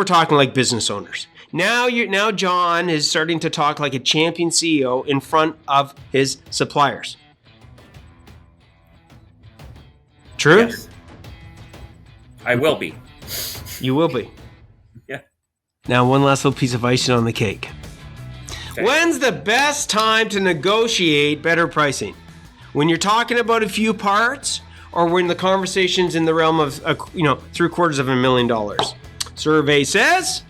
we're talking like business owners. Now John is starting to talk like a champion CEO in front of his suppliers. True? Yes. I will be. You will be. Yeah. Now, one last little piece of icing on the cake. Okay. When's the best time to negotiate better pricing? When you're talking about a few parts, or when the conversation's in the realm of, $750,000? Survey says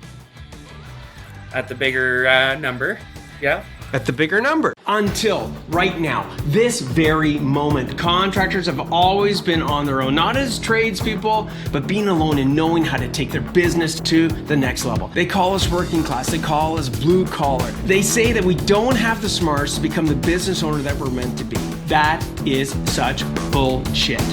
At the bigger number. Yeah. at the bigger number. Until right now, this very moment, contractors have always been on their own, not as tradespeople, but being alone and knowing how to take their business to the next level. They call us working class, they call us blue collar. They say that we don't have the smarts to become the business owner that we're meant to be. That is such bullshit.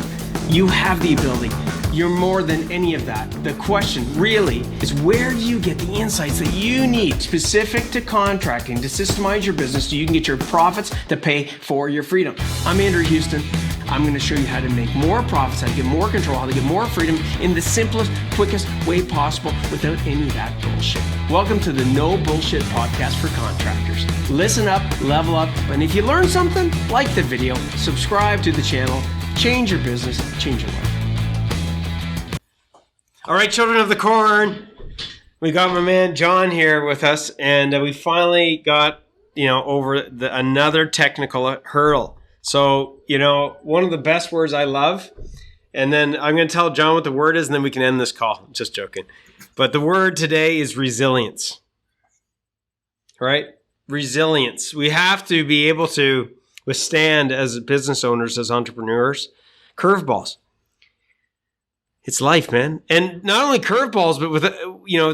You have the ability. You're more than any of that. The question really is, where do you get the insights that you need specific to contracting to systemize your business so you can get your profits to pay for your freedom? I'm Andrew Houston. I'm going to show you how to make more profits, how to get more control, how to get more freedom in the simplest, quickest way possible without any of that bullshit. Welcome to the No Bullshit Podcast for Contractors. Listen up, level up, and if you learn something, like the video, subscribe to the channel, change your business, change your life. All right, children of the corn, we got my man John here with us, and we finally got, over another technical hurdle. So, one of the best words I love, and then I'm going to tell John what the word is, and then we can end this call. Just joking. But the word today is resilience. All right? Resilience. We have to be able to withstand, as business owners, as entrepreneurs, curveballs. It's life, man. And not only curveballs, but with,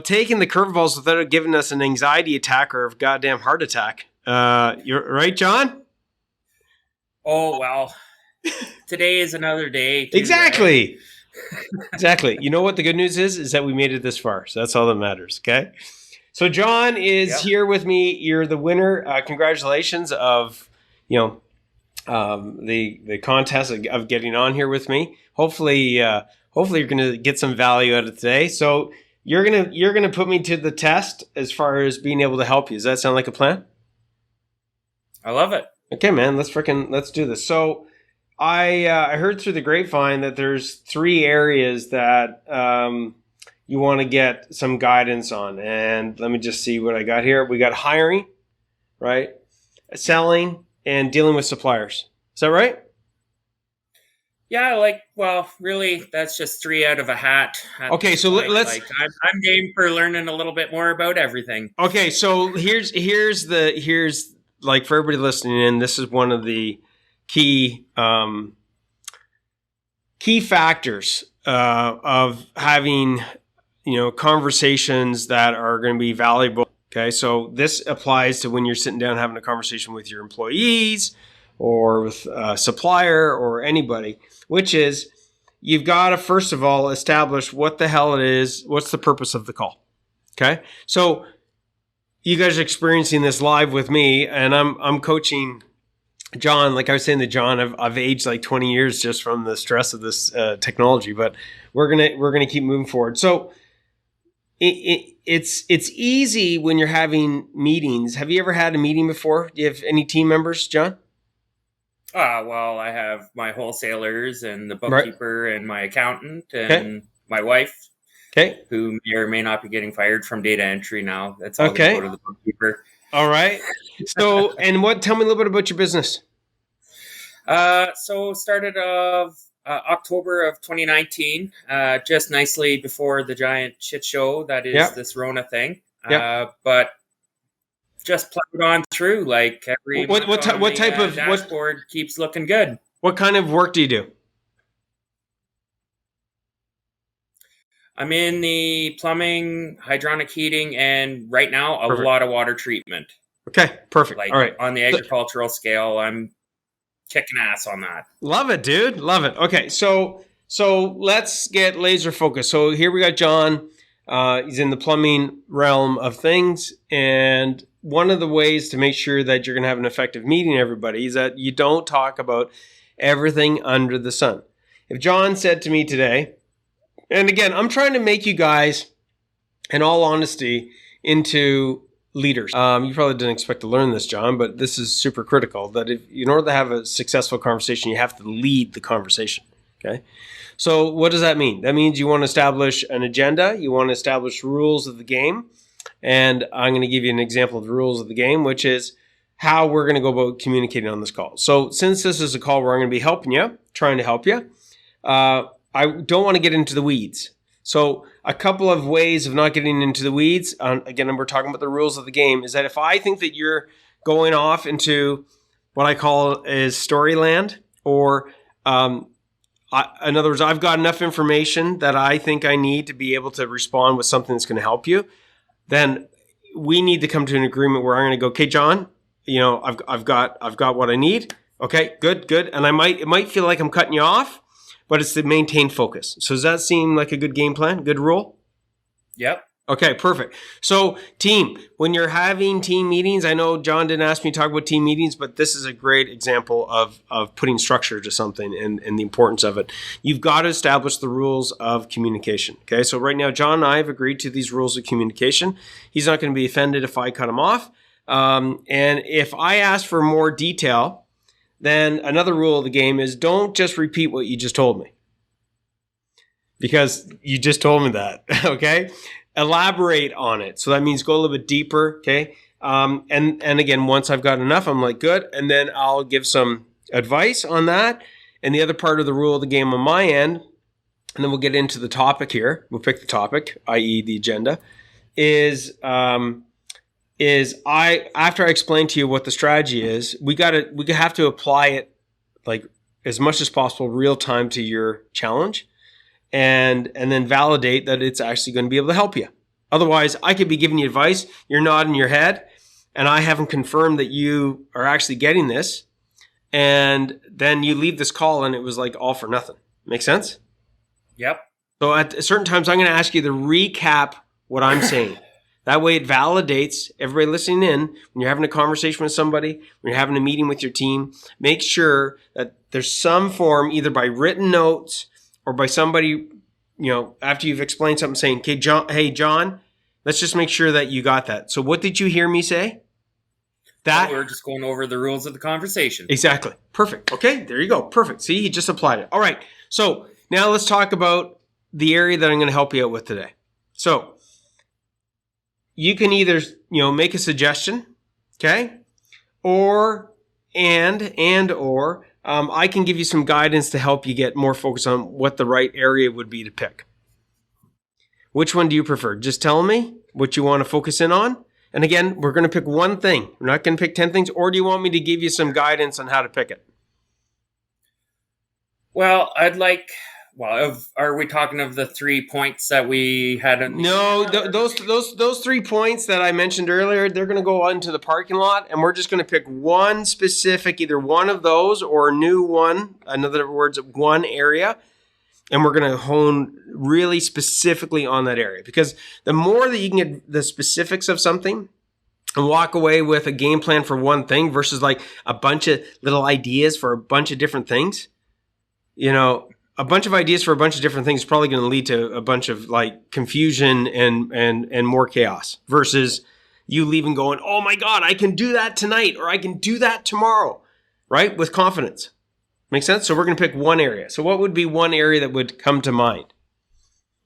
taking the curveballs without it giving us an anxiety attack or a goddamn heart attack. You're right, John? Oh, well, today is another day. Exactly. Exactly. You know what the good news is that we made it this far. So that's all that matters. Okay. So John is here with me. You're the winner. Congratulations of, the contest of getting on here with me. Hopefully you're going to get some value out of today. So you're going to put me to the test as far as being able to help you. Does that sound like a plan? I love it. Okay, man, let's do this. So I heard through the grapevine that there's 3 areas that you want to get some guidance on. And let me just see what I got here. We got hiring, right? Selling and dealing with suppliers. Is that right? Yeah, really, that's just 3 out of a hat. Okay, so let's. I'm game for learning a little bit more about everything. Okay, so here's for everybody listening in, this is one of the key factors of having conversations that are going to be valuable. Okay, so this applies to when you're sitting down having a conversation with your employees or with a supplier or anybody, which is you've got to first of all establish what the hell it is, what's the purpose of the call. Okay, so you guys are experiencing this live with me, and I'm coaching John. Like I was saying to John, I've aged like 20 years just from the stress of this technology, but we're gonna keep moving forward. So it's easy when you're having meetings. Have you ever had a meeting before? Do you have any team members, John? Well, I have my wholesalers and the bookkeeper and my accountant and my wife. Okay. Who may or may not be getting fired from data entry now. That's all go to the bookkeeper. All right. So, tell me a little bit about your business. So started October of 2019, just nicely before the giant shit show that is this Rona thing. But just plowed on through like every what type of dashboard keeps looking good. What kind of work do you do? I'm in the plumbing, hydronic heating, and right now a lot of water treatment. Okay, perfect. All right. On the agricultural scale, I'm kicking ass on that. Love it, dude. Love it. Okay, so let's get laser focused. So here we got John. He's in the plumbing realm of things, and one of the ways to make sure that you're going to have an effective meeting, everybody, is that you don't talk about everything under the sun. If John said to me today, and again, I'm trying to make you guys in all honesty, into leaders. You probably didn't expect to learn this, John, but this is super critical, that in order to have a successful conversation, you have to lead the conversation. Okay. So what does that mean? That means you want to establish an agenda. You want to establish rules of the game. And I'm going to give you an example of the rules of the game, which is how we're going to go about communicating on this call. So since this is a call where I'm going to be helping you, trying to help you, I don't want to get into the weeds. So a couple of ways of not getting into the weeds, again, we're talking about the rules of the game, is that if I think that you're going off into what I call is storyland, or in other words, I've got enough information that I think I need to be able to respond with something that's going to help you, then we need to come to an agreement where I'm going to go, okay, John, I've got what I need. Okay, good. And it might feel like I'm cutting you off, but it's to maintain focus. So does that seem like a good game plan? Good rule? Yep. Okay, perfect. So team, when you're having team meetings, I know John didn't ask me to talk about team meetings, but this is a great example of putting structure to something and the importance of it. You've got to establish the rules of communication. Okay, so right now, John and I have agreed to these rules of communication. He's not going to be offended if I cut him off. And if I ask for more detail, then another rule of the game is don't just repeat what you just told me. Because you just told me that, okay? Elaborate on it. So that means go a little bit deeper, okay? And again, once I've got enough, I'm like, good. And then I'll give some advice on that. And the other part of the rule of the game on my end, and then we'll get into the topic here. We'll pick the topic, i.e. the agenda, is after I explain to you what the strategy is, we have to apply it like as much as possible real time to your challenge. And then validate that it's actually going to be able to help you. Otherwise, I could be giving you advice, you're nodding your head, and I haven't confirmed that you are actually getting this. And then you leave this call and it was like all for nothing. Make sense? Yep. So at certain times, I'm going to ask you to recap what I'm saying. That way it validates everybody listening in. When you're having a conversation with somebody, when you're having a meeting with your team, make sure that there's some form, either by written notes or by somebody, after you've explained something, saying, hey, John, let's just make sure that you got that. So what did you hear me say? That we're just going over the rules of the conversation. Exactly. Perfect. Okay, there you go. Perfect. See, he just applied it. All right. So now let's talk about the area that I'm going to help you out with today. So you can either, make a suggestion, okay? Or I can give you some guidance to help you get more focus on what the right area would be to pick. Which one do you prefer? Just tell me what you want to focus in on. And again, we're going to pick one thing. We're not going to pick 10 things. Or do you want me to give you some guidance on how to pick it? Well, are we talking of the 3 points that we had? No, those 3 points that I mentioned earlier, they're going to go into the parking lot, and we're just going to pick one specific, either one of those or a new one, in other words, one area, and we're going to hone really specifically on that area. Because the more that you can get the specifics of something and walk away with a game plan for one thing versus like a bunch of little ideas for a bunch of different things, a bunch of ideas for a bunch of different things is probably going to lead to a bunch of like confusion and more chaos versus you leaving going, oh my God, I can do that tonight or I can do that tomorrow, right? With confidence. Make sense? So we're going to pick one area. So what would be one area that would come to mind?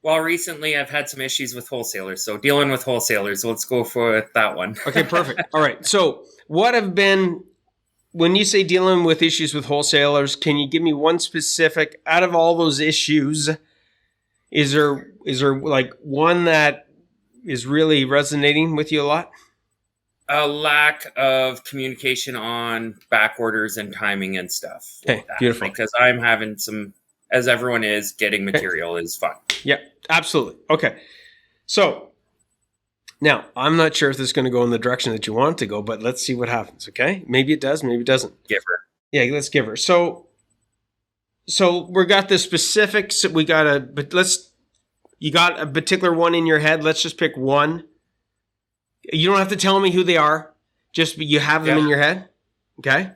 Well, recently I've had some issues with wholesalers. So dealing with wholesalers, let's go for that one. Okay, perfect. All right. So when you say dealing with issues with wholesalers, can you give me one specific out of all those issues? Is there like one that is really resonating with you a lot? A lack of communication on back orders and timing and stuff. Okay, like beautiful. Because I'm having some, as everyone is, getting material is fun. Yeah, absolutely. Okay. So now, I'm not sure if this is going to go in the direction that you want it to go, but let's see what happens, okay? Maybe it does, maybe it doesn't. Give her. Yeah, let's give her. So we got the specifics. You got a particular one in your head. Let's just pick one. You don't have to tell me who they are. Just you have them in your head, okay?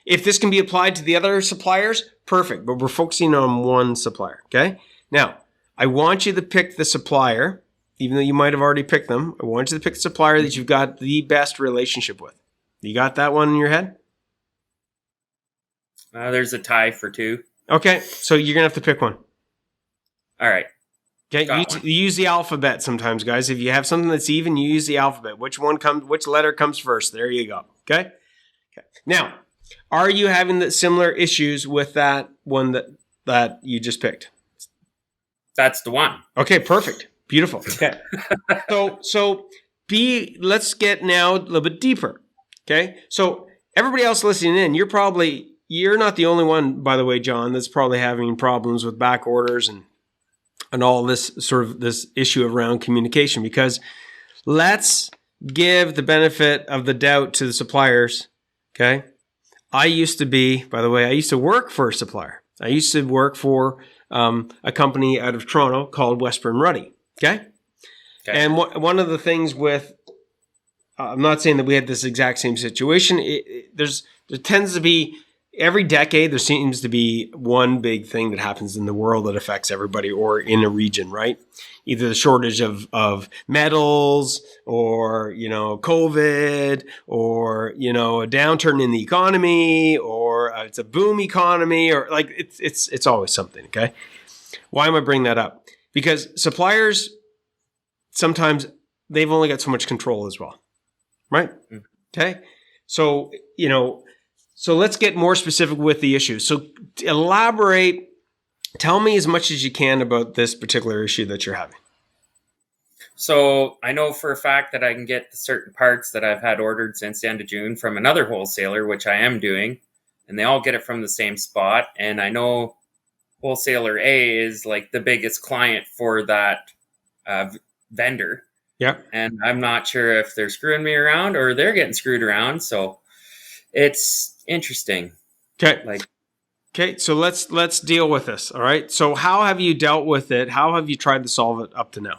If this can be applied to the other suppliers, perfect, but we're focusing on one supplier, okay? Now, I want you to pick the supplier even though you might have already picked them, I want you to pick the supplier that you've got the best relationship with. You got that one in your head? There's a tie for 2. Okay, so you're going to have to pick one. All right. Okay, you use the alphabet sometimes, guys. If you have something that's even, you use the alphabet. Which letter comes first? There you go. Okay? Now, are you having similar issues with that one that you just picked? That's the one. Okay, perfect. Beautiful. Okay. Let's get now a little bit deeper. Okay? So everybody else listening in, you're not the only one, by the way, John, that's probably having problems with back orders and all this sort of this issue around communication, because let's give the benefit of the doubt to the suppliers. Okay. I used to work for a supplier. I used to work for a company out of Toronto called Westburn Ruddy. Okay. And one of the things with, I'm not saying that we had this exact same situation. There tends to be, every decade, there seems to be one big thing that happens in the world that affects everybody or in a region, right? Either the shortage of metals or, COVID or, a downturn in the economy or it's a boom economy or like it's always something, okay? Why am I bringing that up? Because suppliers, sometimes they've only got so much control as well, right? Okay? So, so let's get more specific with the issue. So elaborate, tell me as much as you can about this particular issue that you're having. So I know for a fact that I can get certain parts that I've had ordered since the end of June from another wholesaler, which I am doing, and they all get it from the same spot. And I know wholesaler A is like the biggest client for that vendor. Yeah. And I'm not sure if they're screwing me around or they're getting screwed around. So it's interesting. Okay. So let's deal with this. All right. So how have you dealt with it? How have you tried to solve it up to now?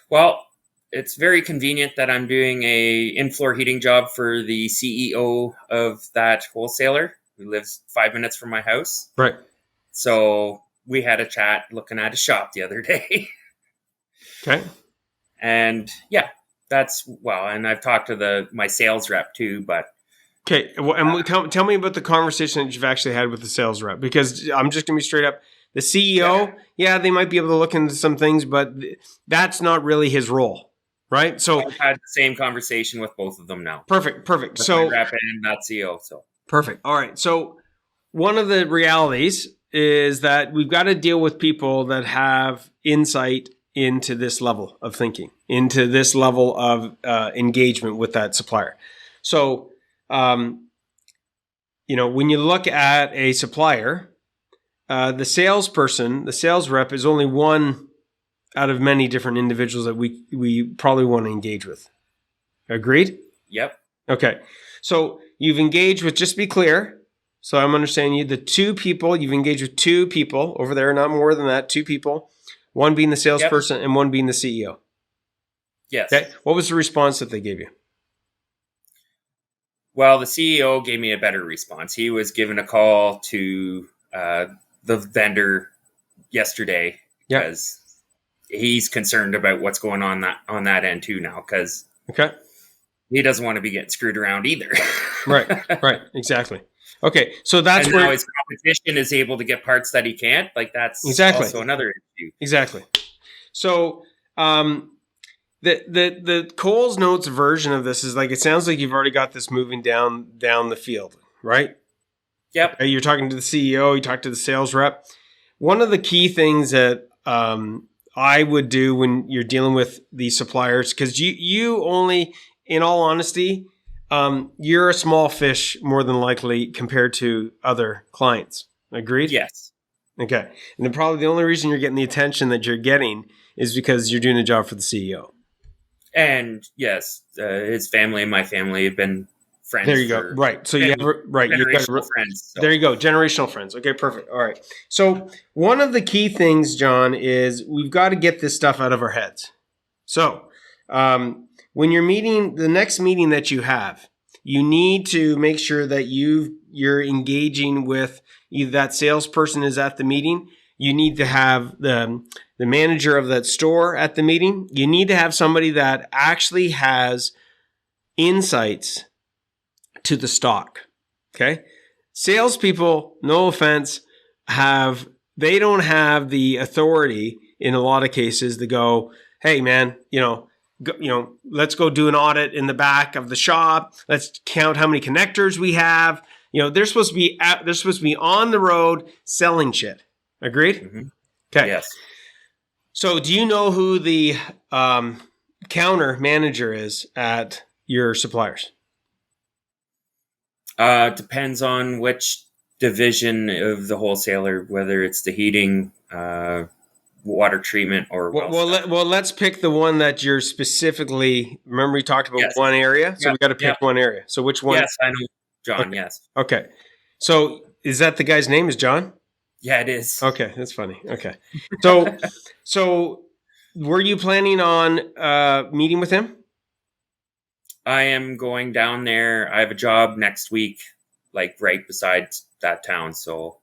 Well, it's very convenient that I'm doing a in-floor heating job for the CEO of that wholesaler who lives 5 minutes from my house. Right. So we had a chat looking at a shop the other day. Okay. And yeah, and I've talked to my sales rep too, but okay. Well, and tell me about the conversation that you've actually had with the sales rep, because I'm just going to be straight up. The CEO, they might be able to look into some things, but that's not really his role, right? So I've had the same conversation with both of them now. Perfect. With so my rep and that CEO. So perfect. All right. So one of the realities is that we've got to deal with people that have insight into this level of thinking, into this level of engagement with that supplier. So, when you look at a supplier, the salesperson, the sales rep is only one out of many different individuals that we probably want to engage with. Agreed? Yep. Okay. So you've engaged with, just be clear, so I'm understanding you, you've engaged with 2 people over there, not more than that, 2 people, one being the salesperson and one being the CEO. Yes. Okay. What was the response that they gave you? Well, the CEO gave me a better response. He was given a call to the vendor yesterday because he's concerned about what's going on that end too now, because he doesn't want to be getting screwed around either. Right. Exactly. Okay. So that's and where now his competition is able to get parts that he can't. Like that's also another issue. Exactly. So the Coles Notes version of this is like, it sounds like you've already got this moving down the field, right? Yep. You're talking to the CEO, you talk to the sales rep. One of the key things that I would do when you're dealing with these suppliers, because you only, in all honesty, you're a small fish more than likely compared to other clients. Agreed? Yes. Okay. And then probably the only reason you're getting the attention that you're getting is because you're doing a job for the CEO. And yes, his family and my family have been friends. There you go. Right. So you have generational friends. So. There you go. Generational friends. Okay, perfect. All right. So one of the key things, John, is we've got to get this stuff out of our heads. So when you're meeting, the next meeting that you have, you need to make sure that you're engaging with either that salesperson is at the meeting. You need to have the manager of that store at the meeting. You need to have somebody that actually has insights to the stock. Okay. Salespeople, no offense, they don't have the authority in a lot of cases to go, hey man, let's go do an audit in the back of the shop. Let's count how many connectors we have. They're supposed to be on the road selling shit. Agreed? Mm-hmm. Okay. Yes. So do you know who the counter manager is at your suppliers? Depends on which division of the wholesaler, whether it's the heating, water treatment, or let's pick the one that you're specifically. Remember, we talked about one area, so we got to pick one area. So which one? Yes, I know, John. Okay. Yes. Okay. So is that the guy's name? Is John? Yeah, it is. Okay, that's funny. Okay, so were you planning on meeting with him? I am going down there. I have a job next week, like right beside that town, so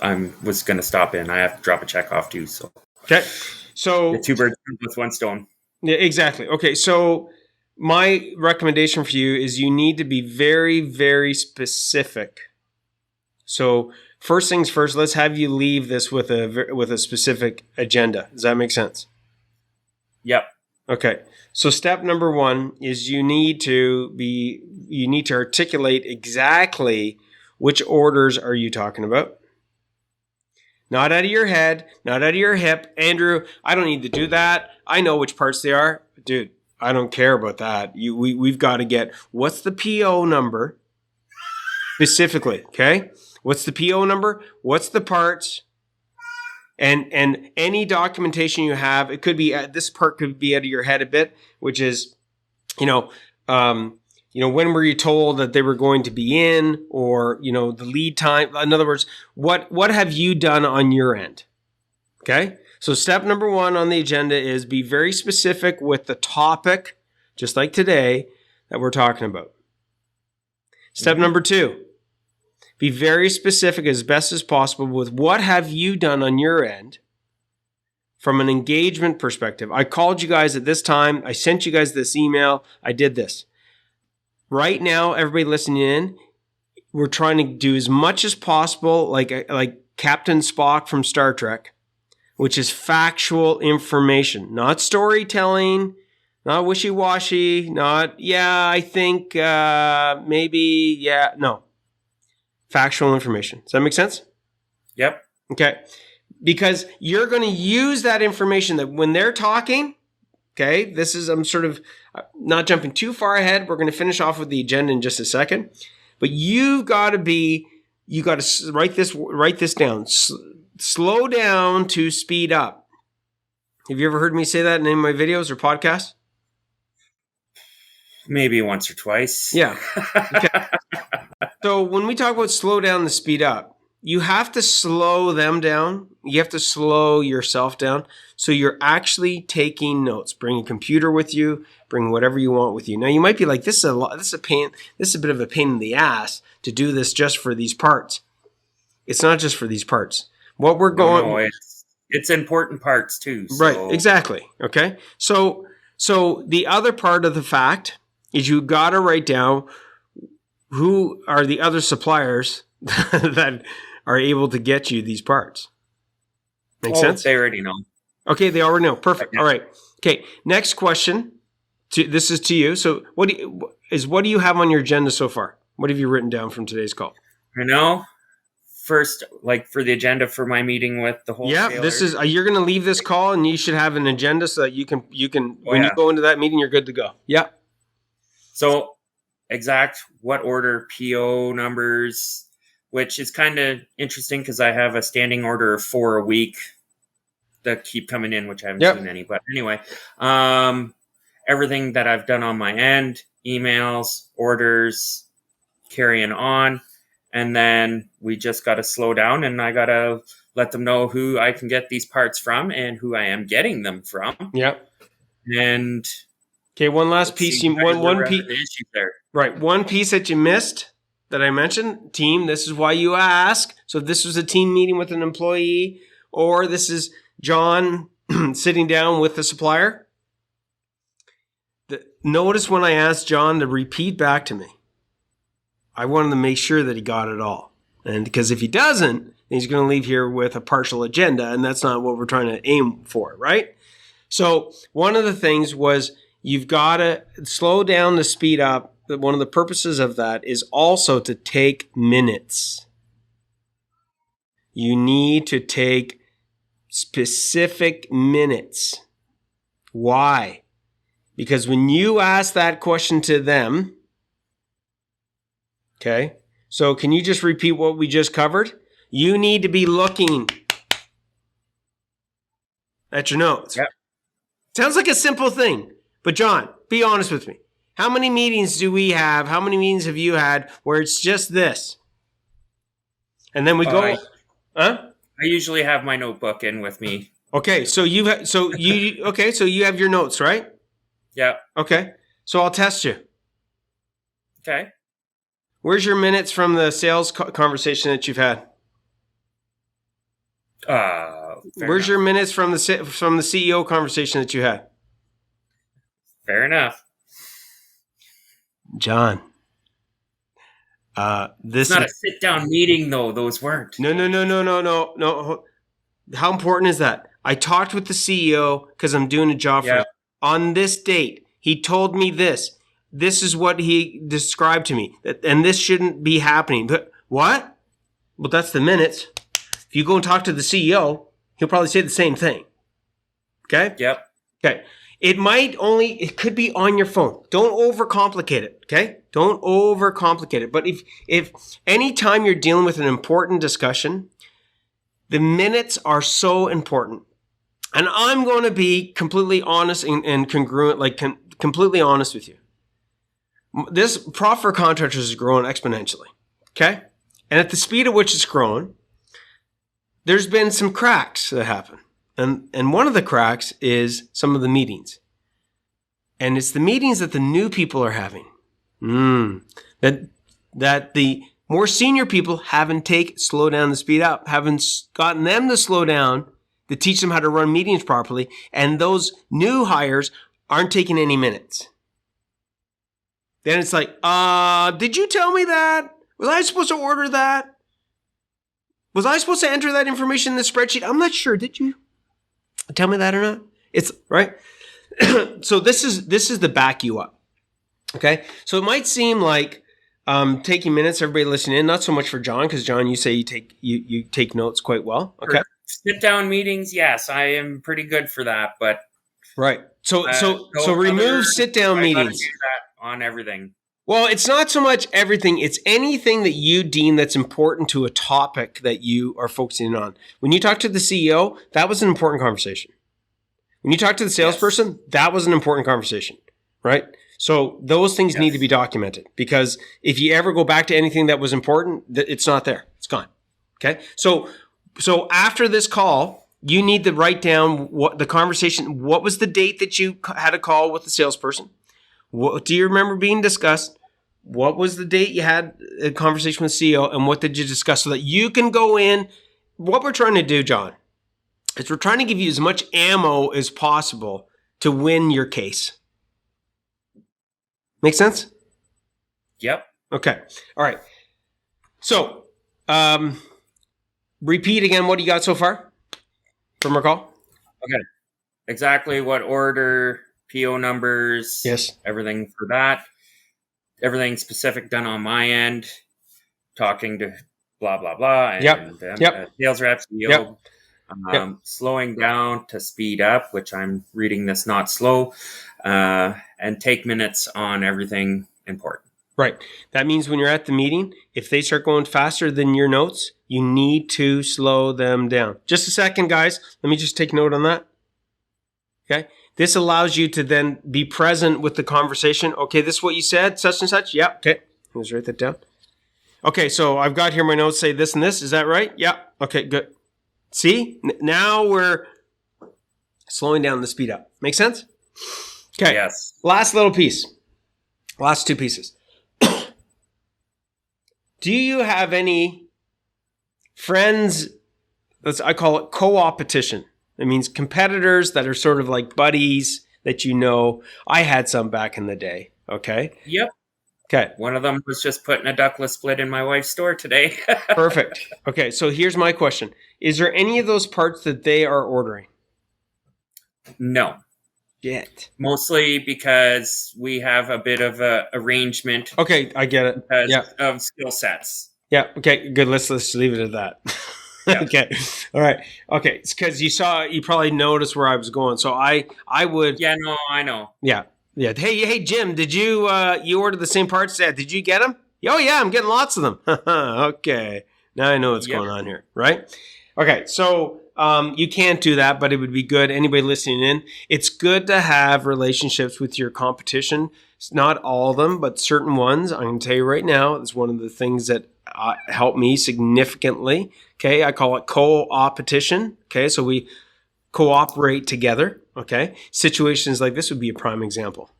I was going to stop in. I have to drop a check off too. So okay, so two birds with one stone. Yeah, exactly. Okay, so my recommendation for you is you need to be very, very specific. So first things first, let's have you leave this with a specific agenda. Does that make sense? Yep. Okay. So step number 1 is you need to articulate exactly which orders are you talking about. Not out of your head, not out of your hip. Andrew, I don't need to do that. I know which parts they are. Dude, I don't care about that. We've got to get, what's the PO number specifically, okay? What's the PO number? What's the parts? And any documentation you have, it could be, this part could be out of your head a bit, which is, when were you told that they were going to be in, or, the lead time? In other words, what have you done on your end? Okay. So step number 1 on the agenda is be very specific with the topic, just like today, that we're talking about. Step number 2, be very specific as best as possible with what have you done on your end from an engagement perspective. I called you guys at this time. I sent you guys this email. I did this. Right now, everybody listening in, we're trying to do as much as possible, like Captain Spock from Star Trek, which is factual information, not storytelling, not wishy-washy, not, I think, maybe, no. Factual information. Does that make sense? Yep. Okay. Because you're going to use that information that when they're talking, okay, I'm sort of not jumping too far ahead. We're going to finish off with the agenda in just a second. But you got to write this down. Slow down to speed up. Have you ever heard me say that in any of my videos or podcasts? Maybe once or twice. Yeah. Okay. So when we talk about slow down to speed up, you have to slow them down. You have to slow yourself down. So you're actually taking notes. Bring a computer with you. Bring whatever you want with you. Now you might be like, this is a bit of a pain in the ass to do this just for these parts. It's not just for these parts. What we're going. No, it's important parts too. So. Right. Exactly. Okay. So the other part of the fact is you got to write down who are the other suppliers that are able to get you these parts. Make sense? They already know. Okay, they already know. Perfect. Yeah. All right. Okay, next question. This is to you. So what do you have on your agenda so far? What have you written down from today's call? I know. First, for the agenda for my meeting with the wholesaler. Yeah, this is you're going to leave this call and you should have an agenda so that you can you go into that meeting, you're good to go. Yeah. So exact what order, PO numbers, which is kind of interesting because I have a standing order of 4 a week that keep coming in, which I haven't seen any. But anyway, everything that I've done on my end, emails, orders, carrying on. And then we just got to slow down and I got to let them know who I can get these parts from and who I am getting them from. Yep. And okay, one last piece. One piece. There. Right. One piece that you missed that I mentioned, team, this is why you ask. So if this was a team meeting with an employee, or this is John sitting down with the supplier, notice when I asked John to repeat back to me, I wanted to make sure that he got it all. And because if he doesn't, he's going to leave here with a partial agenda, and that's not what we're trying to aim for, right? So one of the things was you've got to slow down the speed up. One of the purposes of that is also to take minutes. You need to take specific minutes. Why? Because when you ask that question to them, okay, so can you just repeat what we just covered? You need to be looking at your notes. Yep. Sounds like a simple thing, but John, be honest with me. How many meetings do we have? How many meetings have you had where it's just this? And then we go, I usually have my notebook in with me. Okay, so you have your notes, right? Yeah. Okay, so I'll test you. Okay. Where's your minutes from the sales conversation that you've had? Where's your minutes from the CEO conversation that you had? Fair enough. John, this it's not a sit-down meeting, though. Those weren't. No. How important is that? I talked with the CEO because I'm doing a job for him. On this date, he told me this. This is what he described to me, and this shouldn't be happening. But what? Well, that's the minutes. If you go and talk to the CEO, he'll probably say the same thing. Okay? Yep. Okay. It could be on your phone. Don't overcomplicate it, okay? Don't overcomplicate it. But if anytime you're dealing with an important discussion, the minutes are so important. And I'm going to be completely honest and congruent, completely honest with you. This profit for contractors is growing exponentially, okay? And at the speed at which it's growing, there's been some cracks that happen. And one of the cracks is some of the meetings. And it's the meetings that the new people are having. That the more senior people haven't slow down the speed up, haven't gotten them to slow down to teach them how to run meetings properly. And those new hires aren't taking any minutes. Then it's like, did you tell me that? Was I supposed to order that? Was I supposed to enter that information in the spreadsheet? I'm not sure. Did you tell me that or not? It's right. So this is to back you up. Okay. So it might seem like taking minutes, everybody listening in, not so much for John, because John, you say you take notes quite well. Okay. Sit down meetings, yes, I am pretty good for that, but right. So remove sit down meetings. Do that on everything. Well, it's not so much everything. It's anything that you deem that's important to a topic that you are focusing on. When you talk to the CEO, that was an important conversation. When you talk to the salesperson, that was an important conversation, right? So those things need to be documented, because if you ever go back to anything that was important, it's not there. It's gone. Okay? So after this call, you need to write down what the conversation, what was the date that you had a call with the salesperson? What do you remember being discussed? What was the date you had a conversation with CEO, and what did you discuss, so that you can go in? What we're trying to do, John, is we're trying to give you as much ammo as possible to win your case. Make sense? Yep. Okay. All right. So, repeat again what you got so far from our call. Okay. Exactly what order, PO numbers, everything for that. Everything specific done on my end, talking to blah, blah, blah. And sales reps, CEO, slowing down to speed up, which I'm reading this not slow, and take minutes on everything important. Right. That means when you're at the meeting, if they start going faster than your notes, you need to slow them down. Just a second, guys. Let me just take note on that. Okay. This allows you to then be present with the conversation. Okay, this is what you said, such and such. Yeah, okay. Let's write that down. Okay, so I've got here my notes say this and this. Is that right? Yeah. Okay, good. See? Now we're slowing down the speed up. Make sense? Okay. Yes. Last little piece. Last two pieces. Do you have any friends I call it co-opetition. It means competitors that are sort of like buddies that you know. I had some back in the day. Okay. Yep. Okay. One of them was just putting a ductless split in my wife's store today. Perfect. Okay. So here's my question. Is there any of those parts that they are ordering? No. Yet. Mostly because we have a bit of a arrangement. Okay. I get it. Because of skill sets. Yeah. Okay. Good. Let's leave it at that. Yeah. Okay. All right. Okay. It's because you probably noticed where I was going. So I would. Yeah. No, I know. Yeah. Yeah. Hey, Jim, did you order the same parts? Did you get them? Oh yeah, I'm getting lots of them. Okay. Now I know what's going on here, right? Okay. So you can't do that, but it would be good. Anybody listening in, it's good to have relationships with your competition. It's not all of them, but certain ones. I'm going to tell you right now, it's one of the things that helped me significantly. Okay. I call it co-opetition. Okay. So we cooperate together. Okay. Situations like this would be a prime example.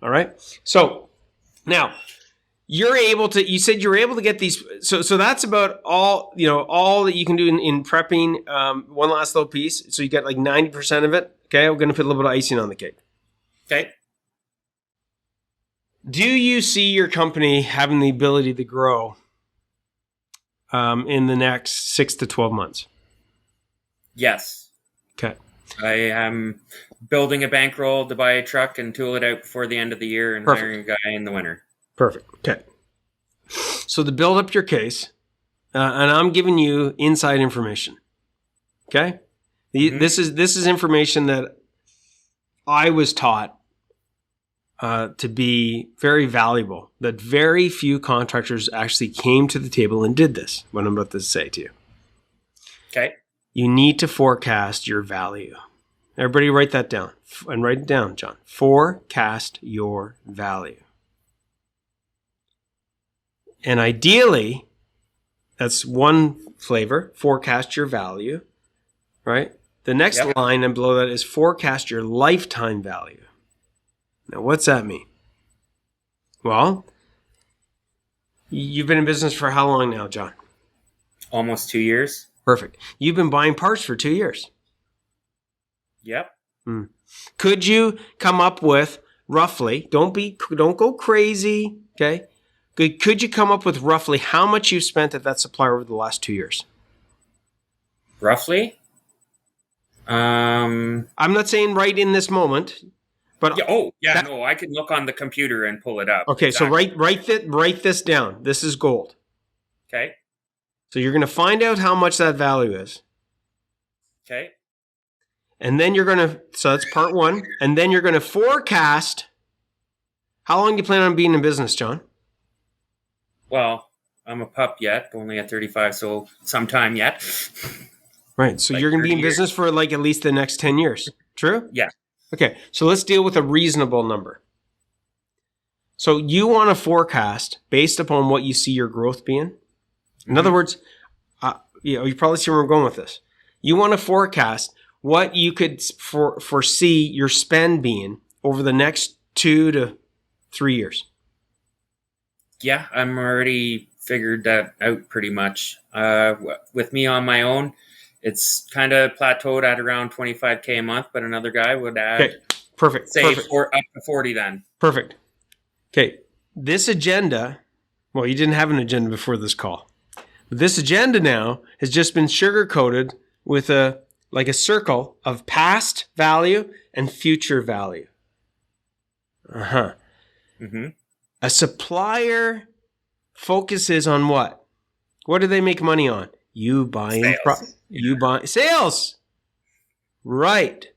All right. So now you said you're able to get these. So that's about all that you can do in prepping. One last little piece. So you get like 90% of it. Okay. We're going to put a little bit of icing on the cake. Okay. Do you see your company having the ability to grow in the next 6 to 12 months? Yes. Okay. I am building a bankroll to buy a truck and tool it out before the end of the year and hiring a guy in the winter. Perfect. Okay. So to build up your case, and I'm giving you inside information. Okay. This is information that I was taught to be very valuable. That very few contractors actually came to the table and did this. What I'm about to say to you. Okay. You need to forecast your value. Everybody write that down. And write it down, John. Forecast your value. And ideally, that's one flavor, forecast your value, right? The next line and below that is forecast your lifetime value. Now, what's that mean? Well, you've been in business for how long now, John? Almost 2 years. Perfect. You've been buying parts for 2 years. Yep. Could you come up with roughly, don't go crazy, okay? Could you come up with roughly how much you've spent at that supplier over the last 2 years? Roughly? I'm not saying right in this moment, but I can look on the computer and pull it up. Okay, exactly. So write this down. This is gold. Okay. So you're going to find out how much that value is. Okay. And then so that's part one. And then you're going to forecast. How long do you plan on being in business, John? Well, I'm a pup yet, only at 35, so sometime yet. Right. So you're going to be in business for like at least the next 10 years. True? Yeah. Okay. So let's deal with a reasonable number. So you want to forecast based upon what you see your growth being. In other words, you probably see where I'm going with this. You want to forecast what you could foresee your spend being over the next 2 to 3 years. Yeah, I'm already figured that out pretty much. With me on my own, it's kind of plateaued at around $25K a month, but another guy would add, okay, perfect. Say up to 40 then. Perfect. Okay, this agenda, well, you didn't have an agenda before this call. But this agenda now has just been sugar-coated with a circle of past value and future value. Mm-hmm. A supplier focuses on what? What do they make money on? You buying sales. Right.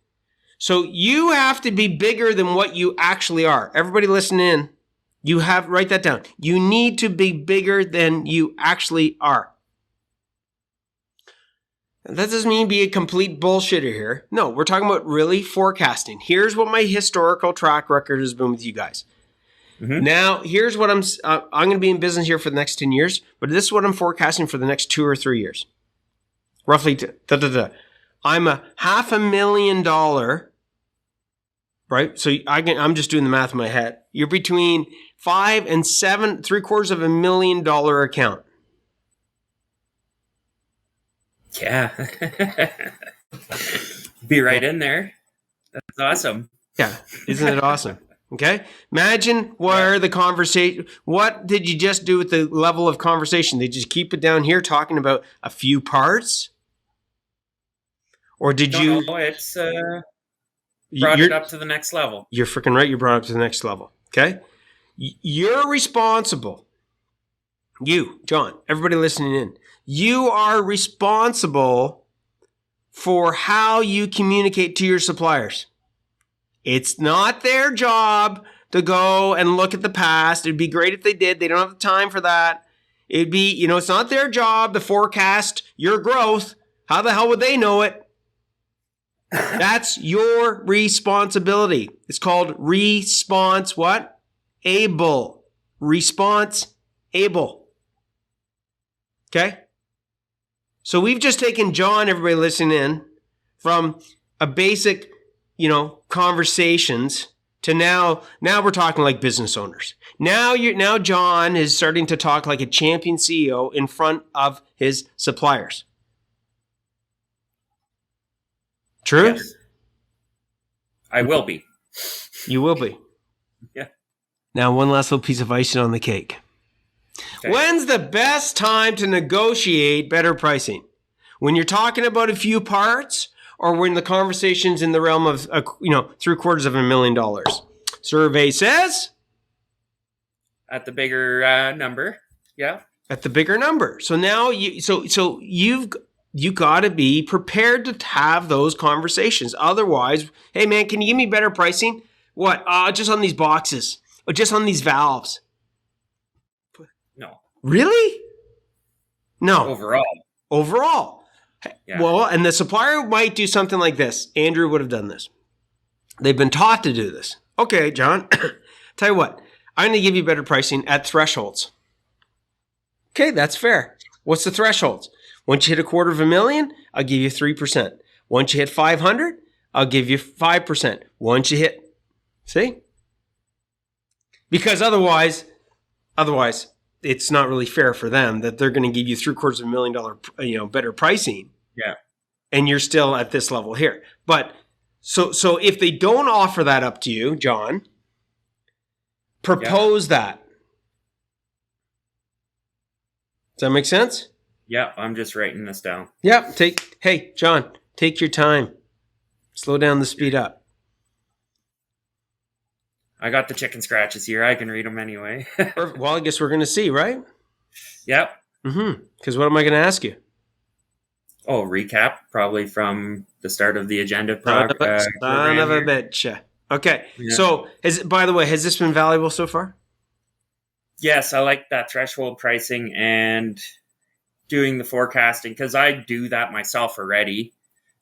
So you have to be bigger than what you actually are. Everybody listen in. Write that down. You need to be bigger than you actually are. That doesn't mean be a complete bullshitter here. No, we're talking about really forecasting. Here's what my historical track record has been with you guys. Mm-hmm. Now, here's what I'm going to be in business here for the next 10 years, but this is what I'm forecasting for the next 2 or 3 years. Roughly, I'm a $500,000, right? So I'm just doing the math in my head. You're between $5 and $7.75 million account. Yeah. Be right in there. That's awesome. Yeah. Isn't it awesome? Okay. Imagine where the conversation, what did you just do with the level of conversation? Did you just keep it down here talking about a few parts? Or did you? No, it's brought it up to the next level. You're freaking right. You brought it up to the next level. Okay. You're responsible. You, John, everybody listening in, you are responsible for how you communicate to your suppliers. It's not their job to go and look at the past. It'd be great if they did. They don't have the time for that. It'd be, it's not their job to forecast your growth. How the hell would they know it? That's your responsibility. It's called response what? Able. Response able. Okay? So we've just taken John, everybody listening in, from a basic, conversations to now we're talking like business owners. Now John is starting to talk like a champion CEO in front of his suppliers. True? Yes. I will be. You will be. Yeah. Now, one last little piece of icing on the cake. Okay. When's the best time to negotiate better pricing? When you're talking about a few parts, or when the conversation's in the realm of, $750,000? Survey says? At the bigger number. Yeah. At the bigger number. So now you got to be prepared to have those conversations. Otherwise, hey man, can you give me better pricing? What? Just on these boxes, or just on these valves? No. Really? No. Overall. Yeah. Well, and the supplier might do something like this. Andrew would have done this. They've been taught to do this. Okay, John, tell you what, I'm going to give you better pricing at thresholds. Okay, that's fair. What's the thresholds? Once you hit $250,000, I'll give you 3%. Once you hit 500, I'll give you 5%. Once you hit, see? Because otherwise, it's not really fair for them that they're going to give you $750,000, better pricing. Yeah. And you're still at this level here. But so if they don't offer that up to you, John, propose that. Does that make sense? Yeah, I'm just writing this down. Yeah. Hey, John, take your time. Slow down the speed up. I got the chicken scratches here. I can read them anyway. Well, I guess we're going to see, right? Yep. Mm-hmm. Because what am I going to ask you? Oh, recap, probably from the start of the agenda. Son of a bitch. Okay. Yeah. So, by the way, has this been valuable so far? Yes, I like that threshold pricing and doing the forecasting, because I do that myself already,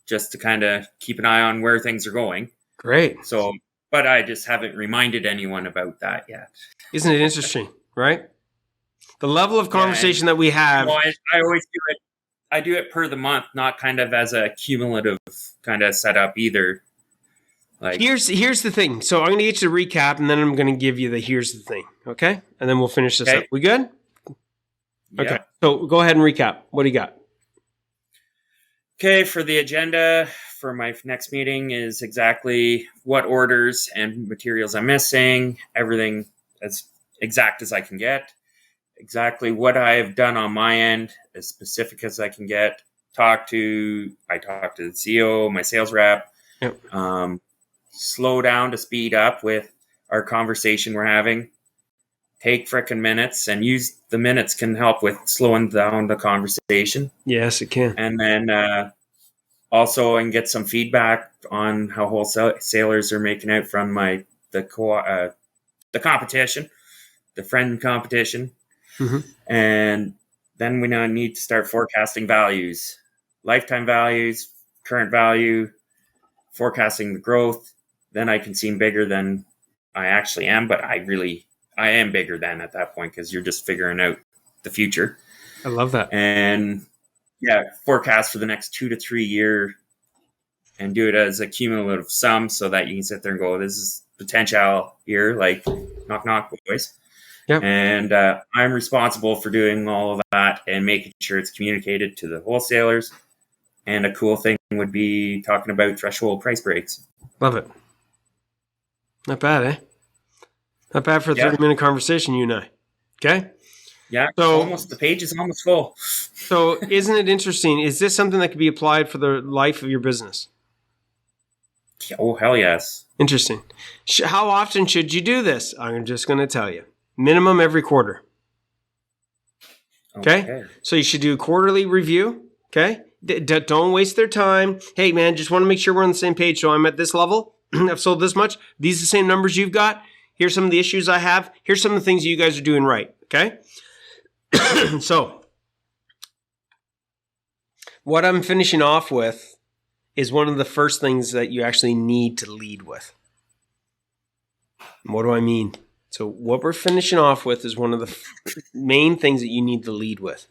just to kind of keep an eye on where things are going. Great. So, but I just haven't reminded anyone about that yet. Isn't it interesting, right? The level of conversation that we have. Well, I always do it. I do it per the month, not kind of as a cumulative kind of setup either. Like, here's the thing. So I'm going to get you to recap, and then I'm going to give you the here's the thing, okay? And then we'll finish this up. We good? Yeah. Okay. So go ahead and recap. What do you got? Okay, for the agenda for my next meeting is exactly what orders and materials I'm missing, everything as exact as I can get, exactly what I have done on my end, as specific as I can get. I talked to the CEO, my sales rep. Yep. Slow down to speed up with our conversation we're having. Take frickin' minutes, and use the minutes can help with slowing down the conversation. Yes, it can. And then also, I can get some feedback on how wholesalers are making out from the competition, the friend competition. Mm-hmm. And then we now need to start forecasting values, lifetime values, current value, forecasting the growth. Then I can seem bigger than I actually am, but I am bigger than at that point, because you're just figuring out the future. I love that. And forecast for the next 2 to 3 year, and do it as a cumulative sum, so that you can sit there and go, this is potential here, like knock, knock, boys. Yep. And I'm responsible for doing all of that and making sure it's communicated to the wholesalers, And a cool thing would be talking about threshold price breaks. Love it. Not bad, eh? Not bad for a 30-minute conversation, you and I. Okay? Yeah, so the page is almost full. So isn't it interesting? Is this something that could be applied for the life of your business? Oh, hell yes. Interesting. How often should you do this? I'm just going to tell you. Minimum every quarter. Okay? So you should do a quarterly review. Okay? Don't waste their time. Hey, man, just want to make sure we're on the same page. So I'm at this level. I've sold this much. These are the same numbers you've got. Here's some of the issues I have. Here's some of the things you guys are doing right. Okay? So what I'm finishing off with is one of the first things that you actually need to lead with. What do I mean? So what we're finishing off with is one of the main things that you need to lead with.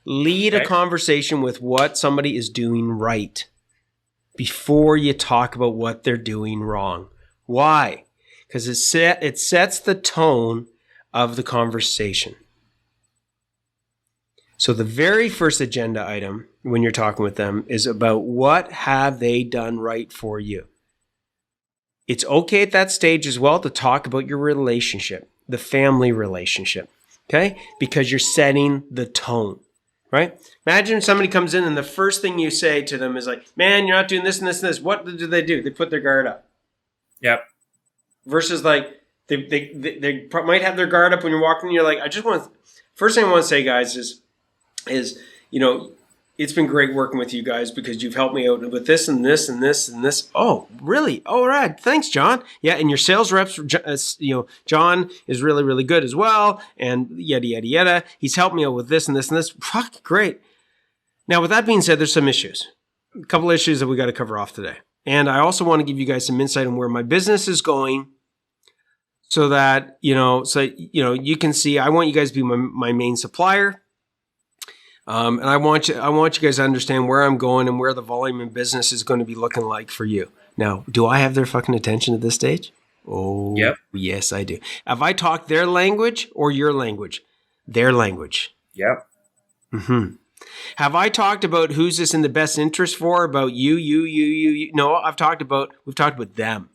Lead a conversation with what somebody is doing right before you talk about what they're doing wrong. Why? Because it sets the tone of the conversation. So the very first agenda item when you're talking with them is about what have they done right for you. It's okay at that stage as well to talk about your relationship, the family relationship, okay? Because you're setting the tone, right? Imagine somebody comes in and the first thing you say to them is like, man, you're not doing this and this and this. What do? They put their guard up. Yep. Versus like they might have their guard up when you're walking. You're like, first thing I want to say, guys, is it's been great working with you guys because you've helped me out with this and this and this and this. Oh, really? All right. Thanks, John. Yeah, and your sales reps, John is really, really good as well, and yada, yada, yada. He's helped me out with this and this and this. Fuck, great. Now, with that being said, there's some issues. A couple of issues that we got to cover off today. And I also want to give you guys some insight on where my business is going so that, you can see, I want you guys to be my main supplier. And I want you guys to understand where I'm going and where the volume in business is going to be looking like for you. Now, do I have their fucking attention at this stage? Oh, yep. Yes, I do. Have I talked their language or your language? Their language. Yep. Mm-hmm. Have I talked about who's this in the best interest for? About you? No, we've talked about them.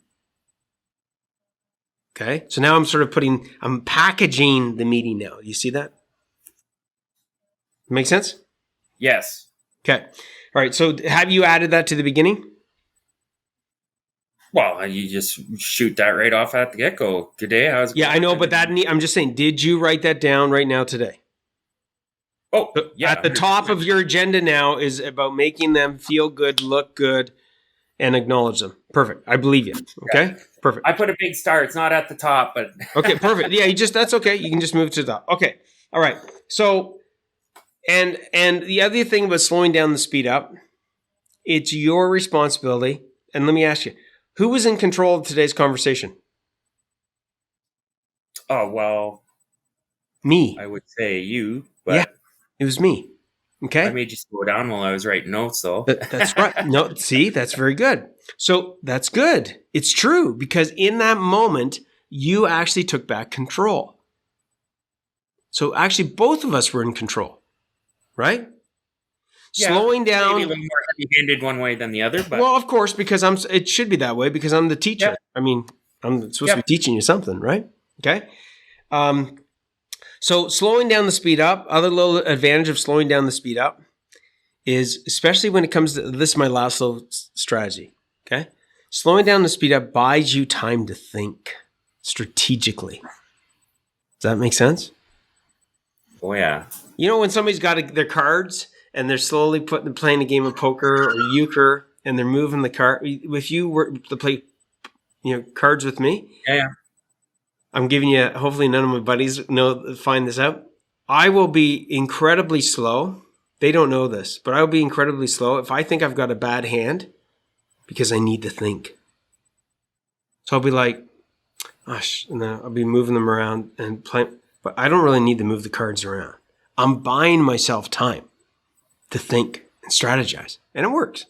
Okay. So now I'm packaging the meeting now. You see that? Make sense? Yes. Okay. All right. So have you added that to the beginning? Well, you just shoot that right off at the get-go. Good day. I know, but I'm just saying, did you write that down right now today? Oh, yeah. At the top of your agenda now is about making them feel good, look good, and acknowledge them. Perfect. I believe you. Okay. Yeah. Perfect. I put a big star. It's not at the top, but okay. Perfect. Yeah. That's okay. You can just move to the top. Okay. All right. So, and the other thing was slowing down the speed up. It's your responsibility. And let me ask you, who was in control of today's conversation? Oh, well, me. I would say you, but yeah, it was me. Okay. I made you slow down while I was writing notes, though. That's right. No, see, that's very good. So that's good. It's true because in that moment, you actually took back control. So actually, both of us were in control, right? Yeah, slowing down. Maybe a little more heavy-handed one way than the other, but well, of course, because it should be that way because I'm the teacher. Yep. I mean, I'm supposed to be teaching you something, right? Okay. So slowing down the speed up, other little advantage of slowing down the speed up is, especially when it comes to, this is my last little strategy, okay? Slowing down the speed up buys you time to think strategically. Does that make sense? Oh, yeah. You know when somebody's got their cards and they're slowly playing a game of poker or euchre and they're moving the card. If you were to play, cards with me. Yeah. I'm giving you, hopefully none of my buddies find this out. I will be incredibly slow. They don't know this, but I will be incredibly slow if I think I've got a bad hand because I need to think. So I'll be like, gosh, and then I'll be moving them around and playing, but I don't really need to move the cards around. I'm buying myself time to think and strategize, and it works.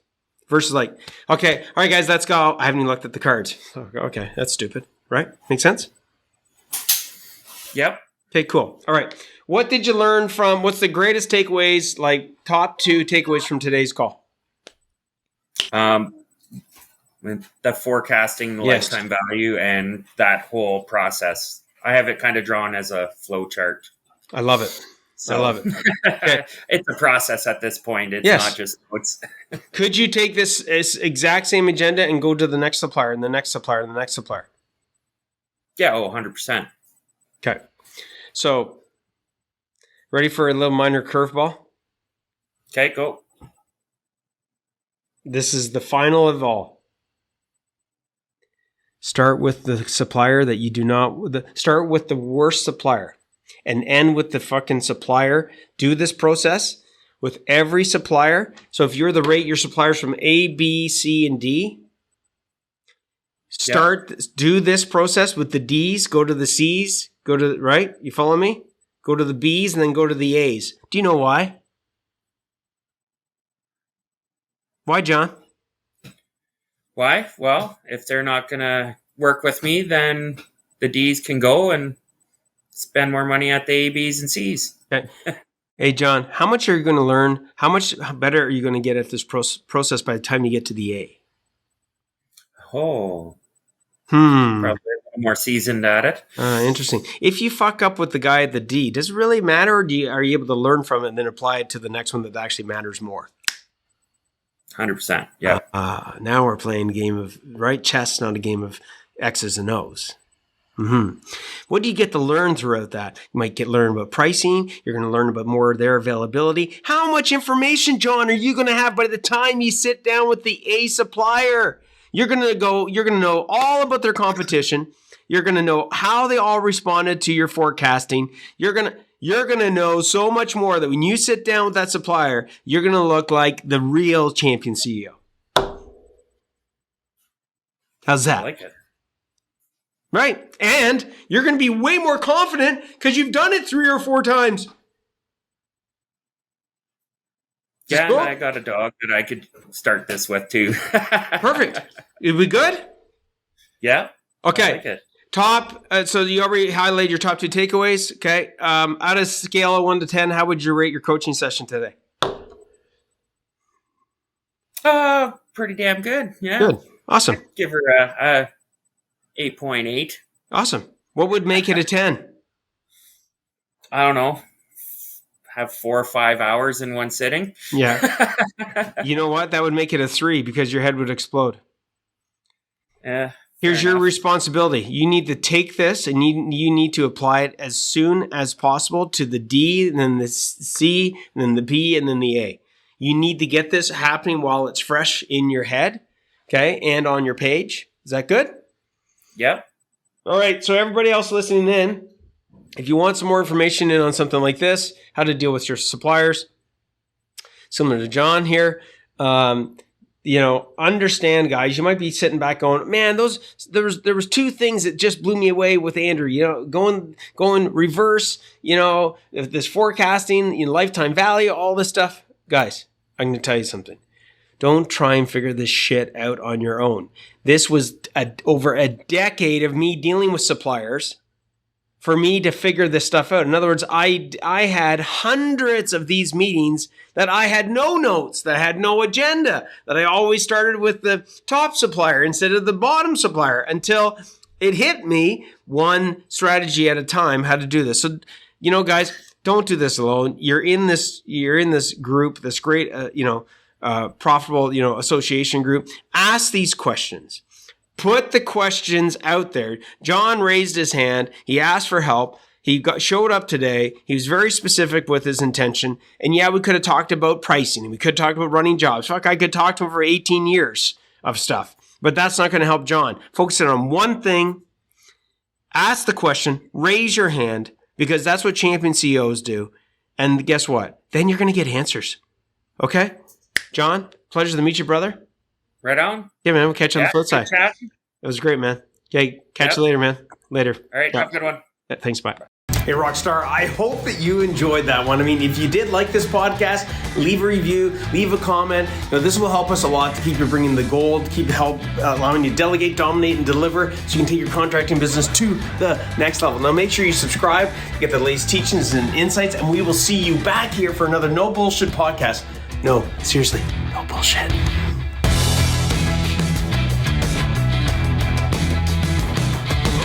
Versus like, okay, all right, guys, let's go. I haven't even looked at the cards. Okay, that's stupid, right? Make sense? Yep. Okay, cool. All right. What did you learn what's the greatest takeaways, like top 2 takeaways from today's call? With the forecasting, the lifetime value, and that whole process. I have it kind of drawn as a flow chart. I love it. So, I love it. Okay. It's a process at this point. It's not just notes. Could you take this exact same agenda and go to the next supplier and the next supplier and the next supplier? Yeah, 100%. Okay. So, ready for a little minor curveball? Okay, go. This is the final of all. Start with the supplier that you do not... Start with the worst supplier and end with the fucking supplier. Do this process with every supplier. So if you're the rate your suppliers from A, B, C, and D, do this process with the D's, go to the C's, go to, right? You follow me? Go to the B's and then go to the A's. Do you know why? Why, John? Why? Well, if they're not going to work with me, then the D's can go and spend more money at the A, B's, and C's. Okay. Hey, John, how much are you going to learn? How much better are you going to get at this process by the time you get to the A? Oh. Probably a little more seasoned at it. Interesting. If you fuck up with the guy at the D, does it really matter, or are you able to learn from it and then apply it to the next one that actually matters more? 100%. Yeah. Now we're playing a game of chess, not a game of X's and O's. What do you get to learn throughout that? You might learn about pricing. You're going to learn about more of their availability. How much information, John, are you going to have by the time you sit down with the A supplier? You're going to know all about their competition. You're going to know how they all responded to your forecasting. You're going to know so much more that when you sit down with that supplier, you're going to look like the real champion CEO. How's that? I like it. Right? And you're going to be way more confident because you've done it 3 or 4 times. Yeah, and I got a dog that I could start this with too. Perfect. Is we good? Yeah. Okay. I like it. Top. So you already highlighted your top 2 takeaways. Okay. Out of a scale of 1 to 10, how would you rate your coaching session today? Pretty damn good. Yeah. Good. Awesome. I'd give her a 8.8. Awesome. What would make it a 10? I don't know. Have 4 or 5 hours in one sitting. Yeah. You know what? That would make it a 3 because your head would explode. Yeah. Here's your responsibility. You need to take this and you need to apply it as soon as possible to the D, and then the C, and then the B, and then the A. You need to get this happening while it's fresh in your head, okay, and on your page. Is that good? Yep. All right. So everybody else listening in, if you want some more information in on something like this, how to deal with your suppliers, similar to John here, understand, guys. You might be sitting back going, man, there was 2 things that just blew me away with Andrew. Going reverse. This forecasting, lifetime value, all this stuff, guys. I'm going to tell you something. Don't try and figure this shit out on your own. This was over a decade of me dealing with suppliers for me to figure this stuff out. In other words, I had hundreds of these meetings that I had no notes, that had no agenda, that I always started with the top supplier instead of the bottom supplier until it hit me one strategy at a time how to do this. So, guys, don't do this alone. You're in this group, this great, profitable, association group. Ask these questions. Put the questions out there. John raised his hand. He asked for help. He showed up today. He was very specific with his intention. And yeah, we could have talked about pricing. We could have talked about running jobs. Fuck, I could talk to him for 18 years of stuff. But that's not going to help John. Focus in on one thing. Ask the question. Raise your hand. Because that's what champion CEOs do. And guess what? Then you're going to get answers. Okay? John, pleasure to meet you, brother. Right on. Yeah, man. We'll catch you on the flip side. Chat. It was great, man. Okay, catch you later, man. Later. All right, have a good one. Yeah, thanks, bye. Hey, Rockstar, I hope that you enjoyed that one. I mean, if you did like this podcast, leave a review, leave a comment. This will help us a lot to keep you bringing the gold, allowing you to delegate, dominate, and deliver so you can take your contracting business to the next level. Now, make sure you subscribe, get the latest teachings and insights, and we will see you back here for another No Bullshit podcast. No, seriously, no bullshit.